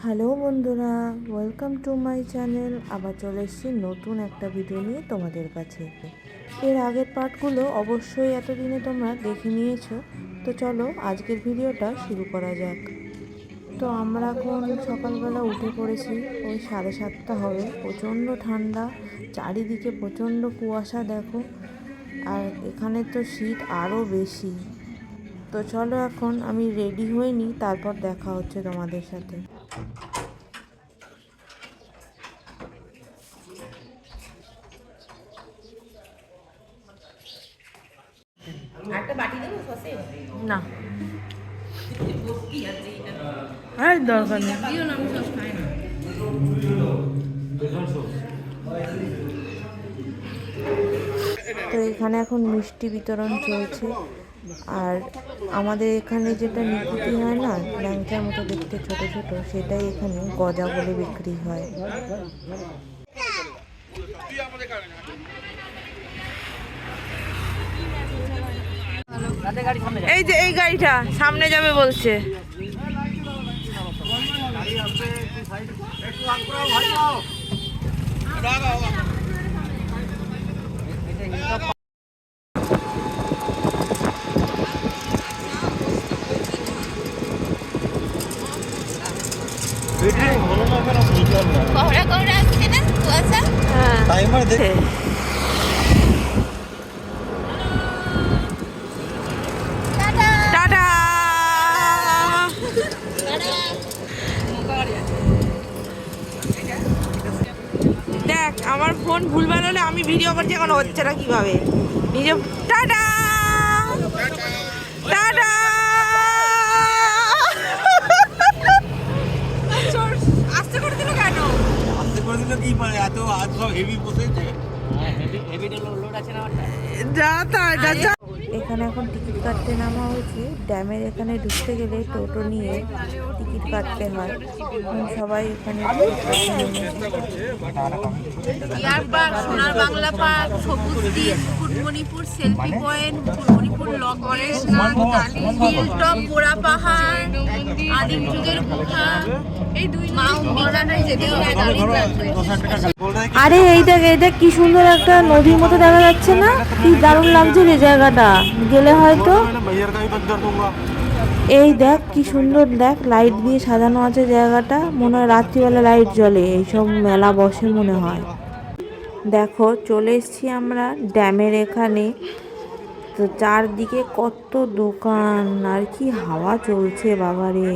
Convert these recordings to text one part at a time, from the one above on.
Hello বন্ধুরা, welcome to my channel. আবার চলে এসেছি নতুন একটা ভিডিও নিয়ে তোমাদের কাছে। এর আগের পার্টগুলো অবশ্যই এতদিনে তোমরা দেখে নিয়েছো। তো চলো আজকের ভিডিওটা শুরু করা যাক। তো আমরা এখন সকালবেলা উঠে পড়েছি, ওই 7:30 হবে। প্রচণ্ড ঠান্ডা, চারিদিকে প্রচণ্ড কুয়াশা দেখো, আর এখানে তো শীত আরও বেশি। তো চলো এখন আমি রেডি হয়ে নিই, তারপর দেখা হচ্ছে তোমাদের সাথে। একটা বাটি দেবো সসে না, আর দরকার নেই। দিও না, আমি সস খাই না। তো এখানে এখন মিষ্টি বিতরণ চলছে, আর আমাদের এখানে যেটা নিকুতি হয় না, ল্যাংচার মতো দেখতে ছোট ছোট, সেটাই এখানে গজা বলে বিক্রি হয়। এই যে এই গাড়িটা সামনে যাবে বলছে। কোহরা কোহরা আসছে না কুয়াশা। টাইমার দেখ। টাটা। দেখ আমার ফোন ভুলভাল হলে আমি ভিডিও করছি, এখন হচ্ছে না কিভাবে নিজে। Tata tata. আস্তে করে দিল কেন? আস্তে করে দিলে কি পারে, এত আজ সব হেভি বসেছে। এখানে এখন টিকিট কাটতে নামা হয়েছে। ড্যামের এখানে ঢুকতে গেলে টোটো নিয়ে টিকিট কাটতে হয়। সবাই এখানে ডিয়ার পার্ক, সোনার বাংলা পার্ক, সবুজ দ্বীপ, Mukutmanipur selfie point, Mukutmanipur lock forest, hilltop, পোড়া পাহাড়, আদিম যুগের গুহা, এই দুই মাউন্টেনটাই যেতে হবে গাড়ি লাগবে। আরে এই দেখ, এই দেখ কি সুন্দর একটা নদীর মতো দেখা যাচ্ছে না? কি দারুণ লাগছে রে জায়গাটা, গেলে হয়তো। এই দেখ কি সুন্দর, দেখ লাইট দিয়ে সাজানো আছে জায়গাটা, মনে হয় রাত্রিবেলা লাইট জ্বলে, এইসব মেলা বসে মনে হয়। দেখো চলে এসছি আমরা ড্যামের এখানে। তো চারদিকে কত দোকান, আর কি হাওয়া চলছে বাবারে।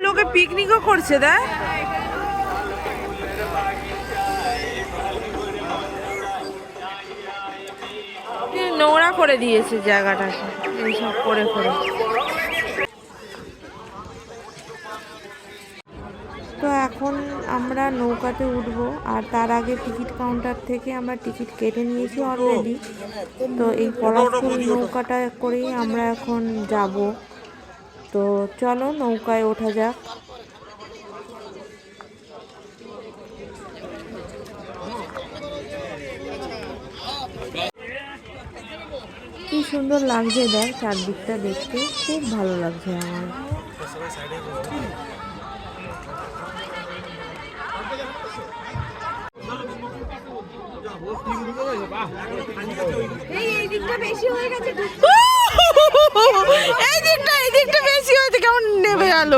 লোকে পিকনিকও করছে দেখ। নোংরা করে দিয়েছে জায়গাটাকে এইসব করে করে। তো এখন আমরা নৌকাতে উঠবো, আর তার আগে টিকিট কাউন্টার থেকে আমরা টিকিট কেটে নিয়েছি অলরেডি। তো এই পলাশপুর নৌকাটা করেই আমরা এখন যাব। তো চলো নৌকায় ওঠা যাক। কি সুন্দর লাগছে দেখ, চারদিকটা দেখতে খুব ভালো লাগছে আমার। এই দিকটা বেশি হয়ে গেছে, এই দিকটা বেশি হয়েছে, কেমন নেমে গেল।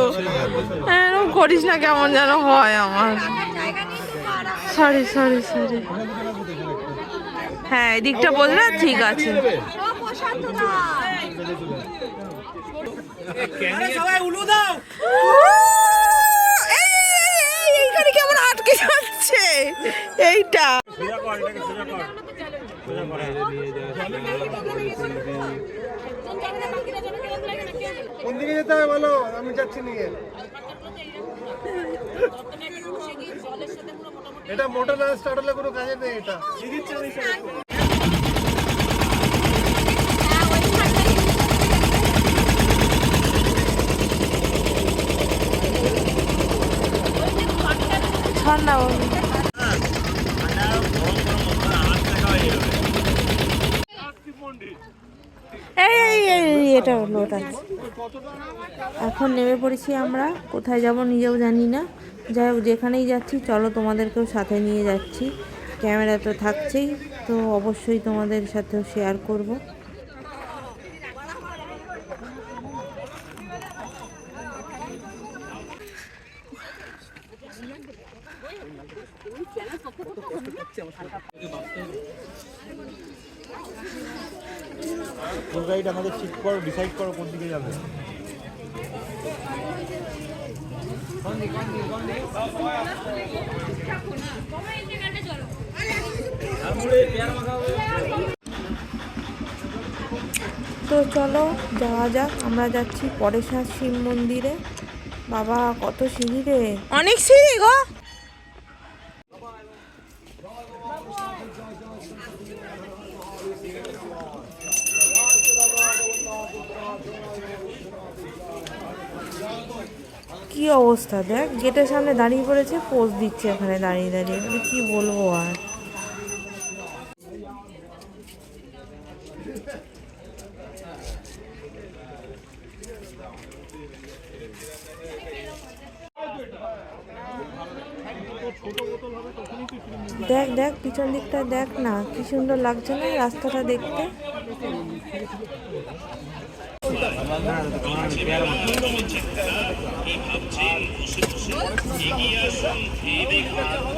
এরকম করিস না, কেমন যেন হয় আমার। Sorry sorry sorry. হ্যাঁ এদিকটা বললে ঠিক আছে। এইখানে কেমন আটকে যাচ্ছে এইটা। কোন দিকে যেতে হবে বলো, আমি যাচ্ছি নিয়ে। এটা মোটর না স্টার্ট হলে কোনো কাজে নেই এটা। ঠান্ডা এটা লোট আছে। এখন নেমে পড়েছি আমরা, কোথায় যাব নিজেও জানি না। যাই হোক, যেখানেই যাচ্ছি চলো তোমাদেরকেও সাথে নিয়ে যাচ্ছি। ক্যামেরা তো থাকছেই, তো অবশ্যই তোমাদের সাথেও শেয়ার করব। ট্যুর গাইড আমাদের ঠিক করো, ডিসাইড করো কোন দিকে যাবে। তো চলো যাওয়া যাক, আমরা যাচ্ছি পরেশনাথ শিব মন্দিরে। বাবা কত সিঁড়ি রে, অনেক সিঁড়ি গো। কি অবস্থা দেখ, গেটের সামনে দাঁড়িয়ে পড়েছে, পোজ দিচ্ছে এখানে দাঁড়িয়ে দাঁড়িয়ে, মানে কি বলবো আর। দেখ দেখ পিছন দিকটা দেখ না, কি সুন্দর লাগছে না রাস্তাটা দেখতে।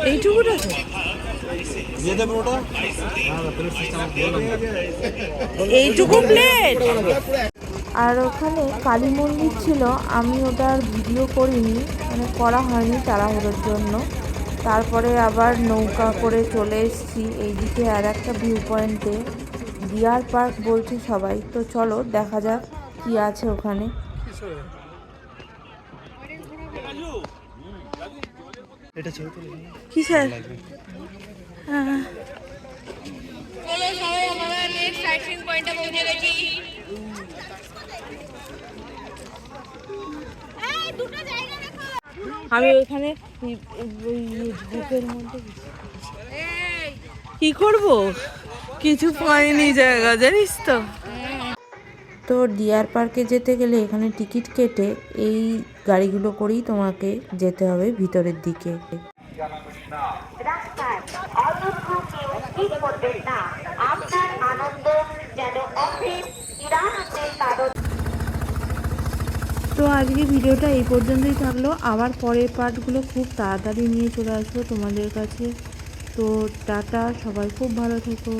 এইটুকুটা তো এইটুকু প্লেট। আর ওখানে কালী মন্দির ছিল, আমি ওটার ভিডিও করিনি, মানে করা হয়নি তাড়াহুড়োর জন্য। তারপরে আবার নৌকা করে চলে এসেছি এইদিকে আর একটা ভিউ পয়েন্টে, ডিয়ার পার্ক বলছে সবাই। তো চলো দেখা যাক কি আছে ওখানে। কি স্যার? হ্যাঁ, চলো সবাই আমরা নেক্সট সাইট পয়েন্টে পৌঁছে গেছি। এই দুটো জায়গা দেখো। আমি ওইখানে বুকের মধ্যে এই কি করব, কিছু পাইনি জায়গা, জানিস তো। তো ডিয়ার পার্কে যেতে গেলে এখানে টিকিট কেটে এই গাড়িগুলো করেই তোমাকে যেতে হবে ভিতরের দিকে। রাস্তায় অযোগ্য কেউ ঠিক করবেন না। আপনার আনন্দ যেন অফিস নিরানন্দে কারণ। তো আজকে ভিডিওটা এই পর্যন্তই থাকলো, আবার পরের পার্টগুলো খুব তাড়াতাড়ি নিয়ে চলে আসবো তোমাদের কাছে। তো টাটা, সবাই খুব ভালো থেকো।